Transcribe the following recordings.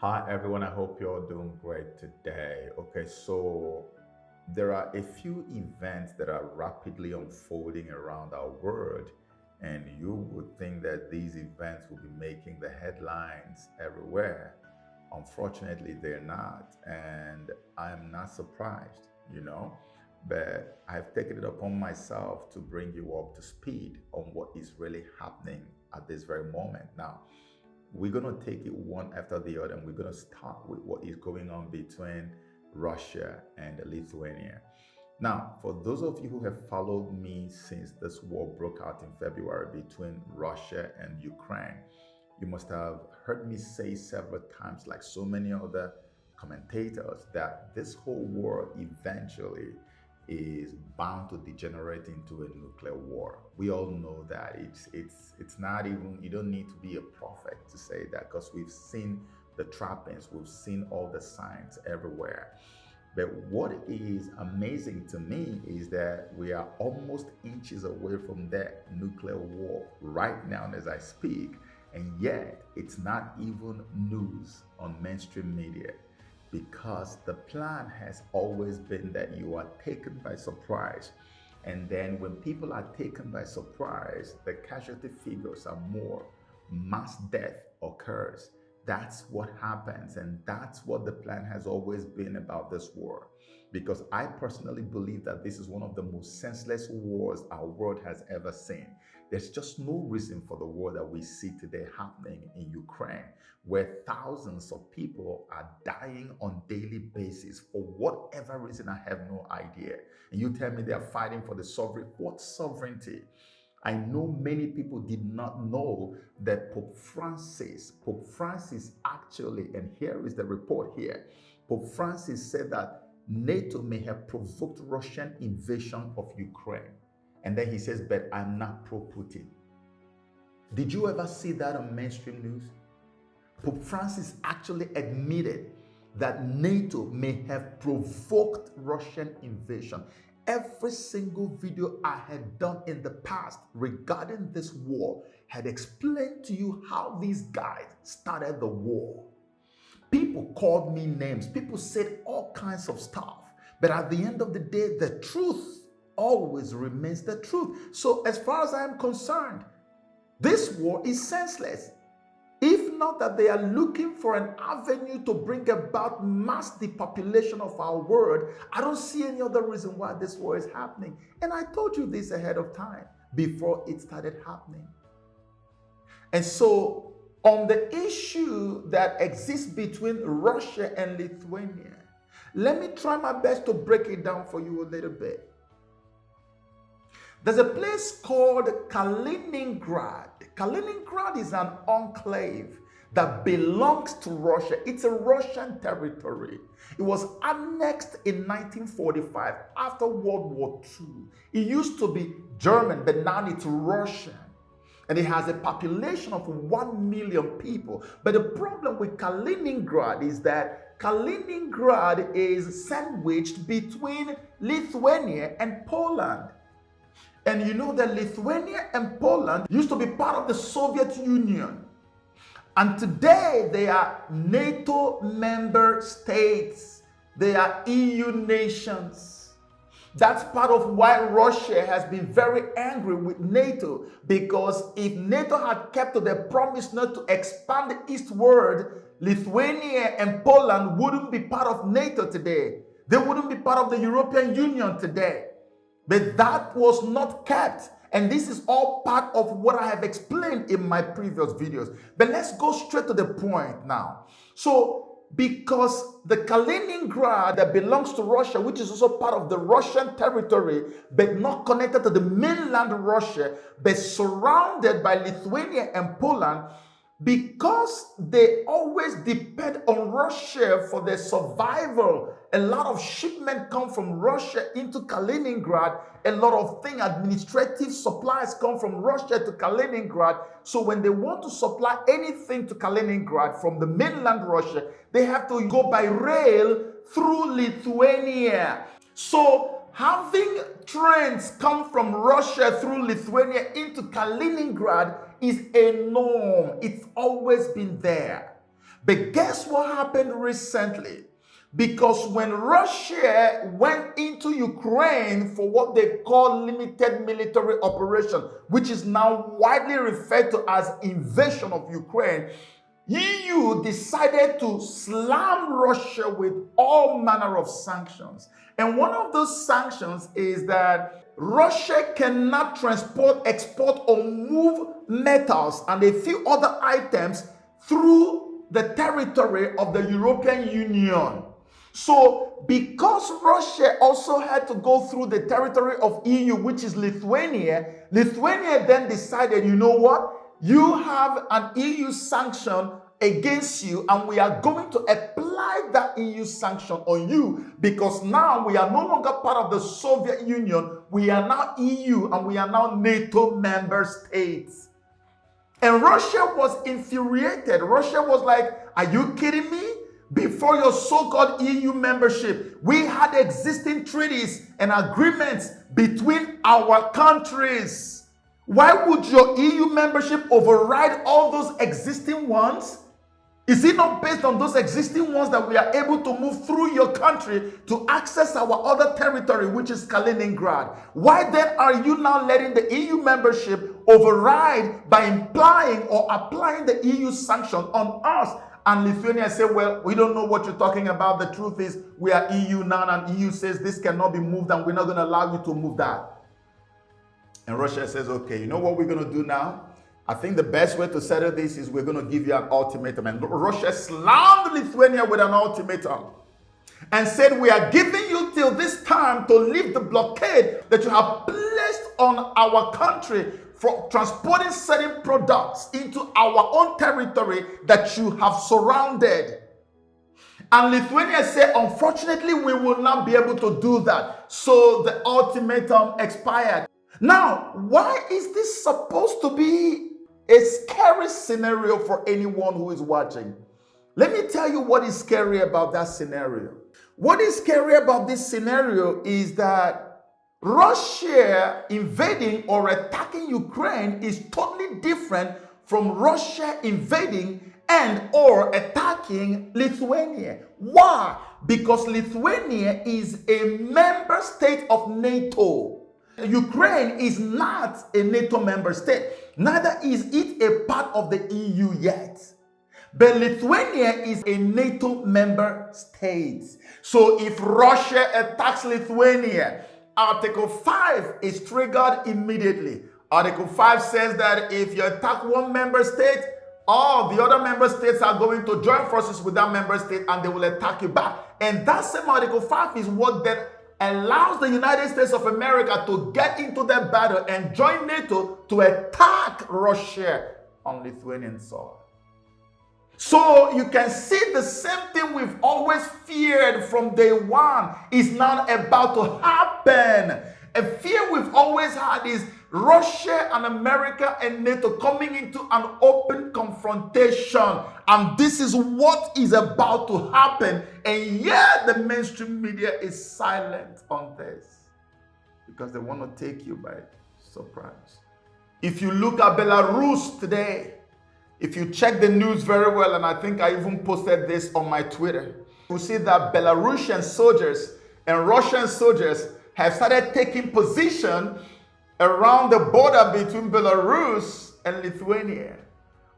Hi everyone, I hope you're doing great today. Okay, so there are a few events that are rapidly unfolding around our world, and you would think that these events will be making the headlines everywhere. Unfortunately, they're not, and I'm not surprised. But I've taken it upon myself to bring you up to speed on what is really happening at this very moment. Now, we're going to take it one after the other, and we're going to start with what is going on between Russia and Lithuania. Now, for those of you who have followed me since this war broke out in February between Russia and Ukraine, you must have heard me say several times, like so many other commentators, that this whole war eventually is bound to degenerate into a nuclear war. We all know that it's not even, you don't need to be a prophet to say that, because we've seen the trappings, we've seen all the signs everywhere. But what is amazing to me is that we are almost inches away from that nuclear war right now as I speak, and yet it's not even news on mainstream media, because the plan has always been that you are taken by surprise. And then when people are taken by surprise, the casualty figures are more. Mass death occurs. That's what happens. And that's what the plan has always been about this war. Because I personally believe that this is one of the most senseless wars our world has ever seen. There's just no reason for the war that we see today happening in Ukraine, where thousands of people are dying on a daily basis for whatever reason. I have no idea. And you tell me they're fighting for the sovereignty. What sovereignty? I know many people did not know that Pope Francis actually, and here is the report here, Pope Francis said that NATO may have provoked Russian invasion of Ukraine. And then he says, but I'm not pro-Putin. Did you ever see that on mainstream news? Pope Francis actually admitted that NATO may have provoked Russian invasion. Every single video I had done in the past regarding this war had explained to you how these guys started the war. People called me names. People said all kinds of stuff. But at the end of the day, the truth always remains the truth. So as far as I am concerned, this war is senseless. If not that they are looking for an avenue to bring about mass depopulation of our world, I don't see any other reason why this war is happening. And I told you this ahead of time, before it started happening. And so, on the issue that exists between Russia and Lithuania, let me try my best to break it down for you a little bit. There's a place called Kaliningrad. Kaliningrad is an enclave that belongs to Russia. It's a Russian territory. It was annexed in 1945 after World War II. It used to be German, but now it's Russian. And it has a population of 1 million people. But the problem with Kaliningrad is that Kaliningrad is sandwiched between Lithuania and Poland. And you know that Lithuania and Poland used to be part of the Soviet Union. And today they are NATO member states. They are EU nations. That's part of why Russia has been very angry with NATO, because if NATO had kept to their promise not to expand eastward, Lithuania and Poland wouldn't be part of NATO today. They wouldn't be part of the European Union today. But that was not kept. And this is all part of what I have explained in my previous videos. But let's go straight to the point now. So, because the Kaliningrad that belongs to Russia, which is also part of the Russian territory, but not connected to the mainland Russia, but surrounded by Lithuania and Poland, because they always depend on Russia for their survival. A lot of shipment come from Russia into Kaliningrad. A lot of administrative supplies come from Russia to Kaliningrad. So when they want to supply anything to Kaliningrad from the mainland Russia, they have to go by rail through Lithuania. So having trains come from Russia through Lithuania into Kaliningrad is a norm. It's always been there. But guess what happened recently? Because when Russia went into Ukraine for what they call limited military operation, which is now widely referred to as invasion of Ukraine, EU decided to slam Russia with all manner of sanctions. And one of those sanctions is that Russia cannot transport, export, or move metals and a few other items through the territory of the European Union. So, because Russia also had to go through the territory of EU, which is Lithuania, Lithuania then decided, you know what? You have an EU sanction against you, and we are going to apply that EU sanction on you because now we are no longer part of the Soviet Union. We are now EU, and we are now NATO member states. And Russia was infuriated. Russia was like, are you kidding me? Before your so-called EU membership, we had existing treaties and agreements between our countries. Why would your EU membership override all those existing ones? Is it not based on those existing ones that we are able to move through your country to access our other territory, which is Kaliningrad? Why then are you now letting the EU membership override by implying or applying the EU sanction on us? And Lithuania said, well, we don't know what you're talking about. The truth is we are EU now, and EU says this cannot be moved, and we're not going to allow you to move that. And Russia says, okay, you know what we're going to do now? I think the best way to settle this is we're going to give you an ultimatum. And Russia slammed Lithuania with an ultimatum and said, we are giving you till this time to lift the blockade that you have placed on our country for transporting certain products into our own territory that you have surrounded. And Lithuania said, unfortunately, we will not be able to do that. So the ultimatum expired. Now, why is this supposed to be a scary scenario for anyone who is watching? Let me tell you what is scary about that scenario. What is scary about this scenario is that Russia invading or attacking Ukraine is totally different from Russia invading and or attacking Lithuania. Why? Because Lithuania is a member state of NATO. Ukraine is not a NATO member state. Neither is it a part of the EU yet. But Lithuania is a NATO member state. So if Russia attacks Lithuania, Article 5 is triggered immediately. Article 5 says that if you attack one member state, all the other member states are going to join forces with that member state and they will attack you back. And that same Article 5 is what then allows the United States of America to get into that battle and join NATO to attack Russia on Lithuanian soil. So you can see the same thing we've always feared from day one is now about to happen. A fear we've always had is Russia and America and NATO coming into an open confrontation. And this is what is about to happen. And yet the mainstream media is silent on this because they want to take you by surprise. If you look at Belarus today, if you check the news very well, and I think I even posted this on my Twitter, you see that Belarusian soldiers and Russian soldiers have started taking position around the border between Belarus and Lithuania.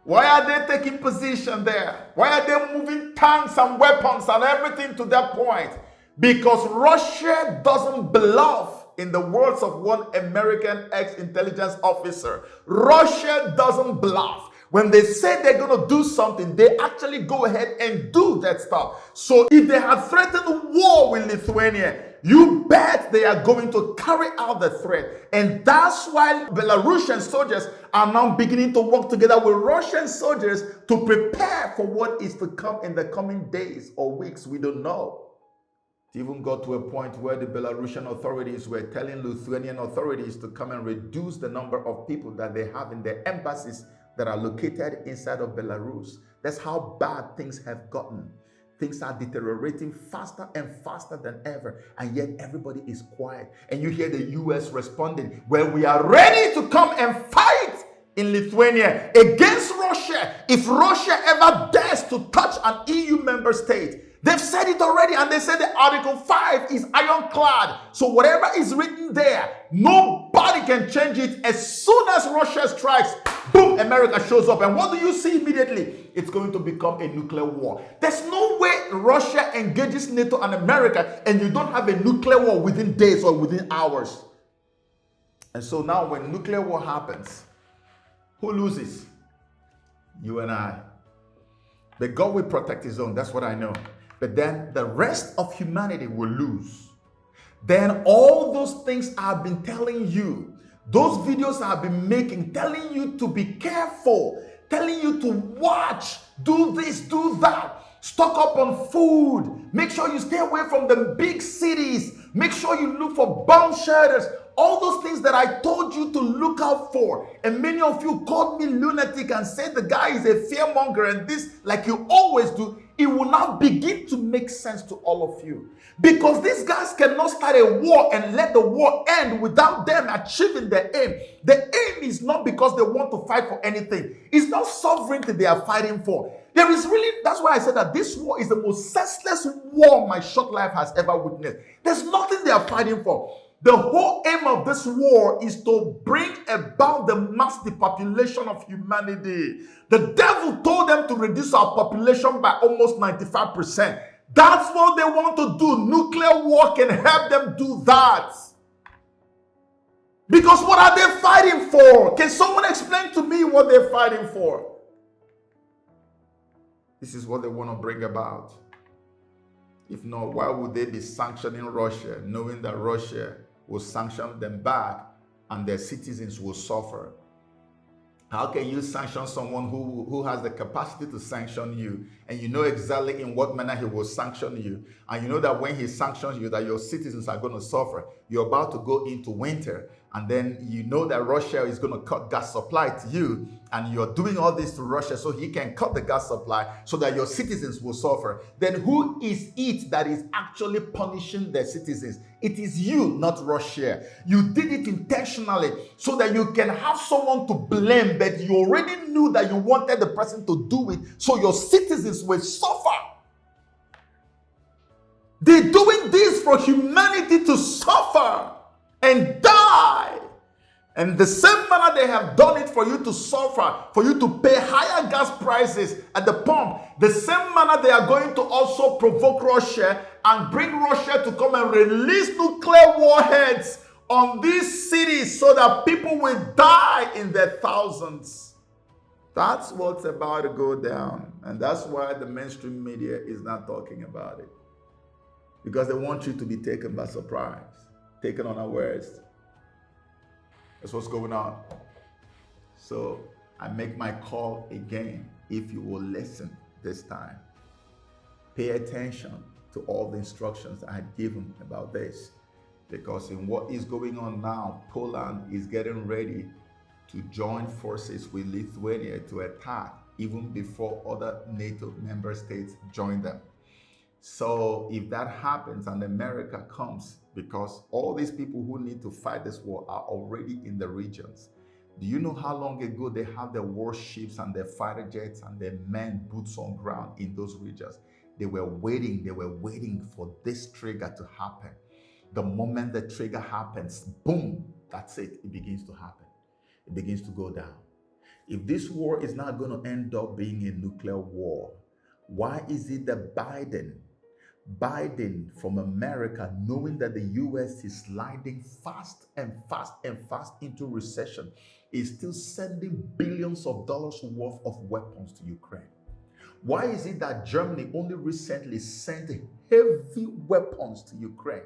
Why are they taking position there? Why are they moving tanks and weapons and everything to that point? Because Russia doesn't bluff, in the words of one American ex-intelligence officer. Russia doesn't bluff. When they say they're going to do something, they actually go ahead and do that stuff. So if they have threatened war with Lithuania, you bet they are going to carry out the threat. And that's why Belarusian soldiers are now beginning to work together with Russian soldiers to prepare for what is to come in the coming days or weeks. We don't know. It even got to a point where the Belarusian authorities were telling Lithuanian authorities to come and reduce the number of people that they have in their embassies that are located inside of Belarus. That's how bad things have gotten. Things are deteriorating faster and faster than ever, and yet everybody is quiet. And you hear the US responding, well, we are ready to come and fight in Lithuania against Russia if Russia ever dares to touch an EU member state. They've said it already, and they said the Article 5 is ironclad. So whatever is written there, nobody can change it. As soon as Russia strikes, boom, America shows up. And what do you see immediately? It's going to become a nuclear war. There's no way Russia engages NATO and America and you don't have a nuclear war within days or within hours. And so now when nuclear war happens, who loses? You and I. But God will protect his own. That's what I know. But then the rest of humanity will lose. Then all those things I've been telling you, those videos I've been making, telling you to be careful, telling you to watch, do this, do that, stock up on food, make sure you stay away from the big cities, make sure you look for bomb shelters, all those things that I told you to look out for. And many of you called me lunatic and said the guy is a fearmonger and this, like you always do. It will now begin to make sense to all of you. Because these guys cannot start a war and let the war end without them achieving their aim. The aim is not because they want to fight for anything. It's not sovereignty they are fighting for. There is really, that's why I said that this war is the most senseless war my short life has ever witnessed. There's nothing they are fighting for. The whole aim of this war is to bring about the mass depopulation of humanity. The devil told them to reduce our population by almost 95%. That's what they want to do. Nuclear war can help them do that. Because what are they fighting for? Can someone explain to me what they're fighting for? This is what they want to bring about. If not, why would they be sanctioning Russia, knowing that Russia will sanction them back and their citizens will suffer? How can you sanction someone who has the capacity to sanction you, and you know exactly in what manner he will sanction you, and you know that when he sanctions you that your citizens are going to suffer? You're about to go into winter, and then you know that Russia is going to cut gas supply to you, and you're doing all this to Russia so he can cut the gas supply so that your citizens will suffer. Then who is it that is actually punishing their citizens? It is you, not Russia. You did it intentionally so that you can have someone to blame, but you already knew that you wanted the person to do it so your citizens will suffer. They're doing this for humanity to suffer and die. And the same manner they have done it for you to suffer, for you to pay higher gas prices at the pump, the same manner they are going to also provoke Russia and bring Russia to come and release nuclear warheads on these cities so that people will die in their thousands. That's what's about to go down. And that's why the mainstream media is not talking about it. Because they want you to be taken by surprise, taken unawares. That's what's going on. So I make my call again. If you will listen this time, pay attention to all the instructions I had given about this. Because in what is going on now, Poland is getting ready to join forces with Lithuania to attack even before other NATO member states join them. So if that happens and America comes, because all these people who need to fight this war are already in the regions. Do you know how long ago they have their warships and their fighter jets and their men boots on ground in those regions? They were waiting for this trigger to happen. The moment the trigger happens, boom, that's it. It begins to happen. It begins to go down. If this war is not going to end up being a nuclear war, why is it that Biden from America, knowing that the US is sliding fast and fast into recession, is still sending billions of dollars worth of weapons to Ukraine? Why is it that Germany only recently sent heavy weapons to Ukraine?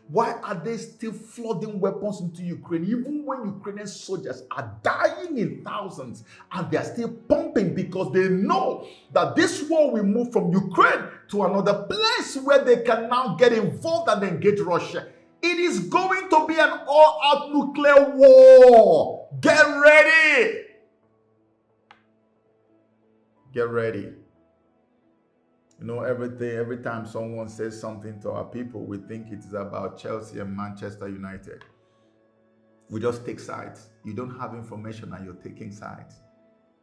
Why are they still flooding weapons into Ukraine, even when Ukrainian soldiers are dying in thousands, and they are still pumping because they know that this war will move from Ukraine to another place where they can now get involved and engage Russia? It is going to be an all-out nuclear war. Get ready. Get ready. You know, every time someone says something to our people, we think it is about Chelsea and Manchester United. We just take sides. You don't have information and you're taking sides.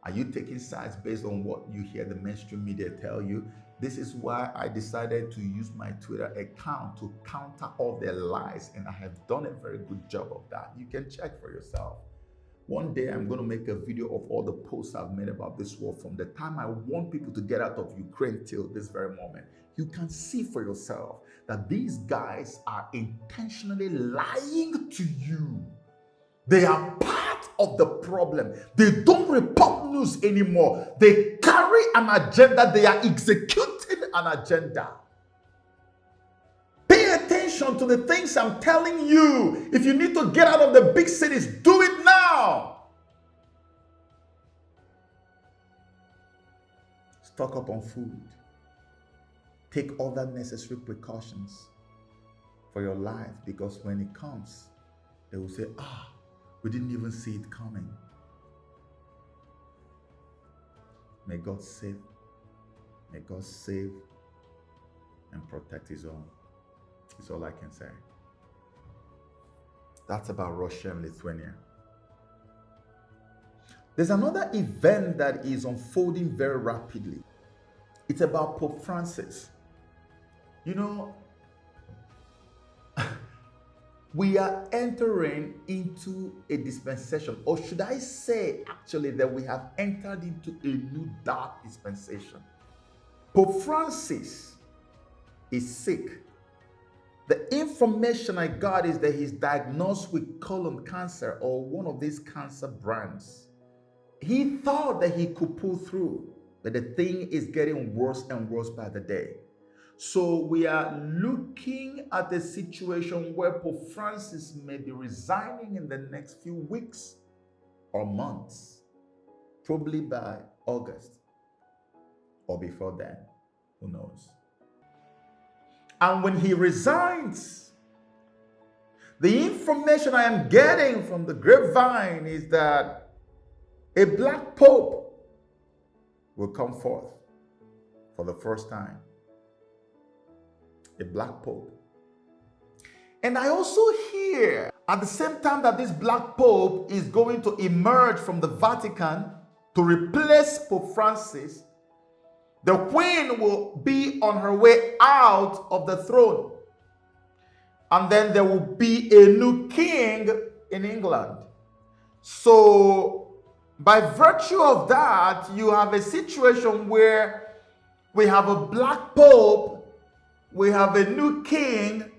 Are you taking sides based on what you hear the mainstream media tell you? This is why I decided to use my Twitter account to counter all their lies, and I have done a very good job of that. You can check for yourself. One day I'm going to make a video of all the posts I've made about this war from the time I want people to get out of Ukraine till this very moment. You can see for yourself that these guys are intentionally lying to you. They are part of the problem. They don't report news anymore. They carry an agenda. They are executing an agenda. Pay attention to the things I'm telling you. If you need to get out of the big cities, do it now. Stock up on food. Take all the necessary precautions for your life, because when it comes, they will say, we didn't even see it coming. May God save. May God save and protect his own. That's all I can say. That's about Russia and Lithuania. There's another event that is unfolding very rapidly. It's about Pope Francis. You know, we are entering into a dispensation, or should I say actually that we have entered into a new dark dispensation. Pope Francis is sick. The information I got is that he's diagnosed with colon cancer, or one of these cancer brands. He thought that he could pull through, but the thing is getting worse and worse by the day. So we are looking at a situation where Pope Francis may be resigning in the next few weeks or months, probably by August or before then, who knows. And when he resigns, the information I am getting from the grapevine is that a black pope will come forth for the first time. A black pope. And I also hear at the same time that this black pope is going to emerge from the Vatican to replace Pope Francis, the queen will be on her way out of the throne. And then there will be a new king in England. So by virtue of that, you have a situation where we have a black pope, we have a new king,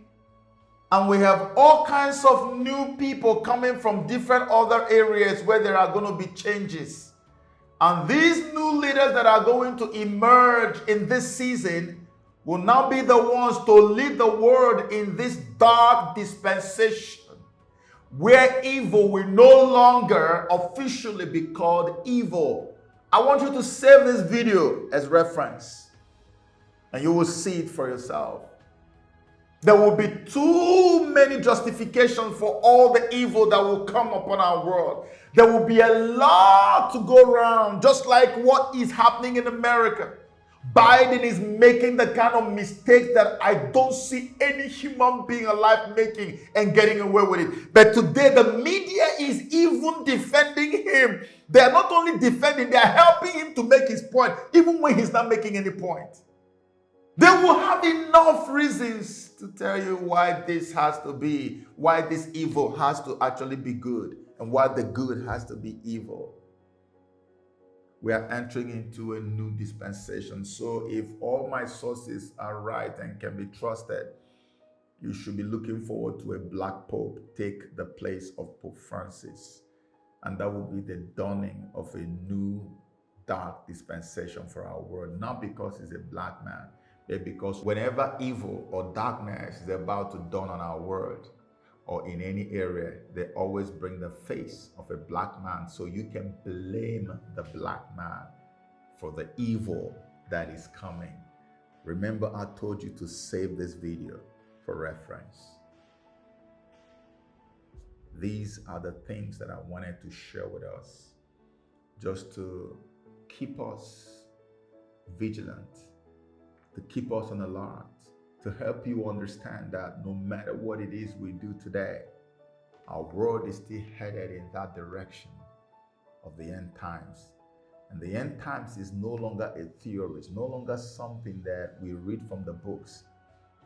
and we have all kinds of new people coming from different other areas where there are going to be changes. And these new leaders that are going to emerge in this season will now be the ones to lead the world in this dark dispensation, where evil will no longer officially be called evil. I want you to save this video as reference, and you will see it for yourself. There will be too many justifications for all the evil that will come upon our world. There will be a lot to go around, just like what is happening in America. Biden is making the kind of mistakes that I don't see any human being alive making and getting away with it. But today the media is even defending him. They are not only defending, they are helping him to make his point, even when he's not making any point. They will have enough reasons to tell you why this has to be, why this evil has to actually be good, and why the good has to be evil. We are entering into a new dispensation. So if all my sources are right and can be trusted, you should be looking forward to a black pope take the place of Pope Francis. And that will be the dawning of a new dark dispensation for our world. Not because he's a black man, but because whenever evil or darkness is about to dawn on our world, or in any area, they always bring the face of a black man, so you can blame the black man for the evil that is coming. Remember, I told you to save this video for reference. These are the things that I wanted to share with us, just to keep us vigilant, to keep us on alert, to help you understand that no matter what it is we do today, Our world is still headed in that direction of the end times. And the end times is no longer a theory, it's no longer something that we read from the books.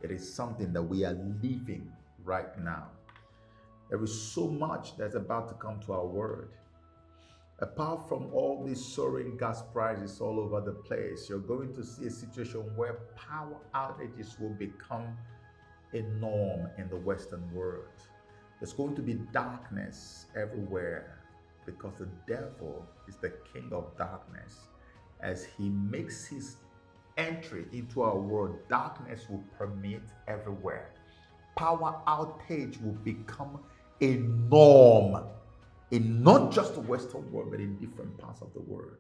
It is something that we are living right now. There is so much that's about to come to our world. Apart from all these soaring gas prices all over the place, you're going to see a situation where power outages will become a norm in the Western world. There's going to be darkness everywhere because the devil is the king of darkness. As he makes his entry into our world, darkness will permeate everywhere. Power outage will become a norm in not just the Western world, but in different parts of the world.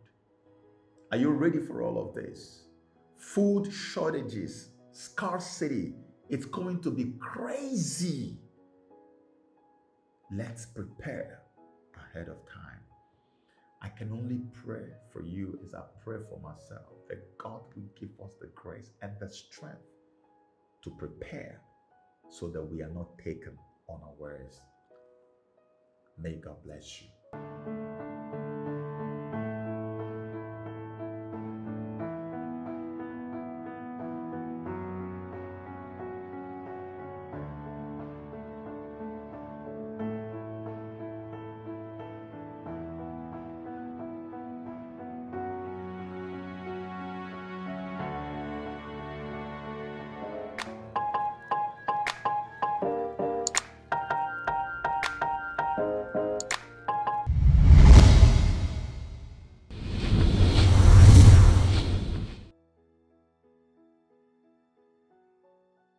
Are you ready for all of this? Food shortages, scarcity, it's going to be crazy. Let's prepare ahead of time. I can only pray for you as I pray for myself that God will give us the grace and the strength to prepare so that we are not taken unawares. May God bless you.